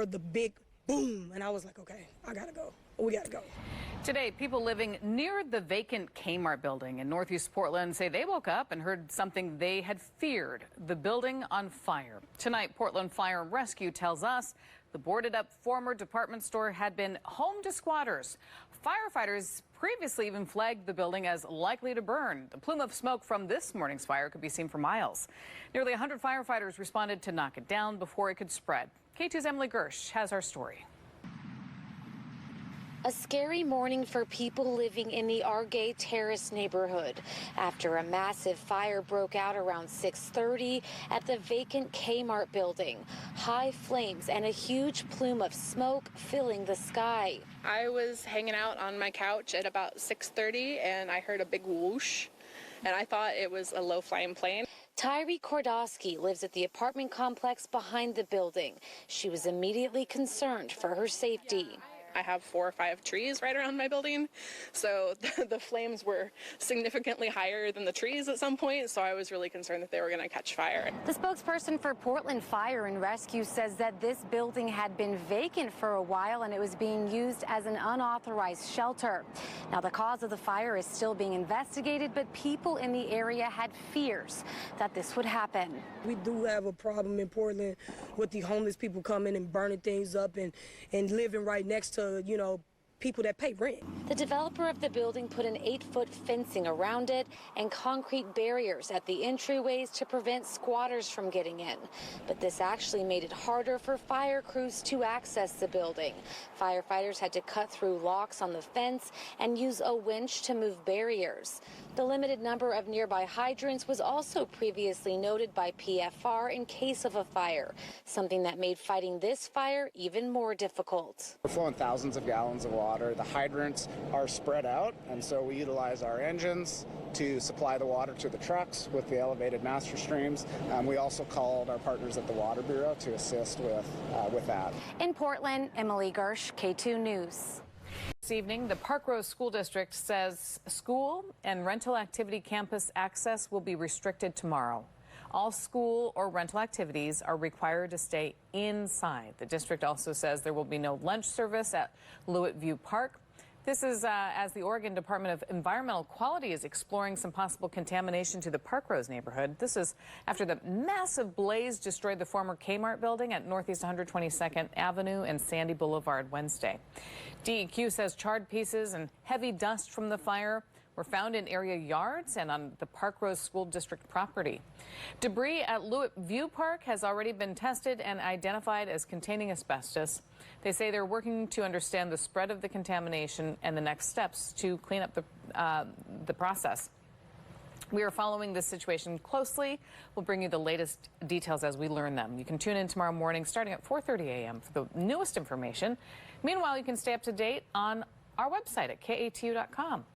heard the big boom, and I was like, okay, I gotta go. We gotta go. Today, people living near the vacant Kmart building in Northeast Portland say they woke up and heard something they had feared, the building on fire. Tonight, Portland Fire and Rescue tells us the boarded up former department store had been home to squatters. Firefighters previously even flagged the building as likely to burn. The plume of smoke from this morning's fire could be seen for miles. Nearly 100 firefighters responded to knock it down before it could spread. KATU's Emily Gersh has our story. A scary morning for people living in the Argay Terrace neighborhood after a massive fire broke out around 6:30 at the vacant Kmart building. High flames and a huge plume of smoke filling the sky. I was hanging out on my couch at about 6:30 and I heard a big whoosh and I thought it was a low-flying plane. Tyree Kordosky lives at the apartment complex behind the building. She was immediately concerned for her safety. I have 4 or 5 trees right around my building, so the flames were significantly higher than the trees at some point, so I was really concerned that they were going to catch fire. The spokesperson for Portland Fire and Rescue says that this building had been vacant for a while and it was being used as an unauthorized shelter. Now, the cause of the fire is still being investigated, but people in the area had fears that this would happen. We do have a problem in Portland with the homeless people coming and burning things up and living right next to, you know, people that pay rent. The developer of the building put an 8-foot fencing around it and concrete barriers at the entryways to prevent squatters from getting in. But this actually made it harder for fire crews to access the building. Firefighters had to cut through locks on the fence and use a winch to move barriers. The limited number of nearby hydrants was also previously noted by PFR in case of a fire, something that made fighting this fire even more difficult. We're flowing thousands of gallons of water. The hydrants are spread out, and so we utilize our engines to supply the water to the trucks with the elevated master streams. We also called our partners at the Water Bureau to assist with that. In Portland, Emily Gersh, KATU News. This evening, the Park Rose School District says school and rental activity campus access will be restricted tomorrow. All school or rental activities are required to stay inside. The district also says there will be no lunch service at Lewitt View Park. This is as the Oregon Department of Environmental Quality is exploring some possible contamination to the Park Rose neighborhood. This is after the massive blaze destroyed the former Kmart building at Northeast 122nd Avenue and Sandy Boulevard Wednesday. DEQ says charred pieces and heavy dust from the fire were found in area yards and on the Park Rose School District property. Debris at Lewitt View Park has already been tested and identified as containing asbestos. They say they're working to understand the spread of the contamination and the next steps to clean up the process. We are following this situation closely. We'll bring you the latest details as we learn them. You can tune in tomorrow morning starting at 4:30 a.m. for the newest information. Meanwhile, you can stay up to date on our website at KATU.com.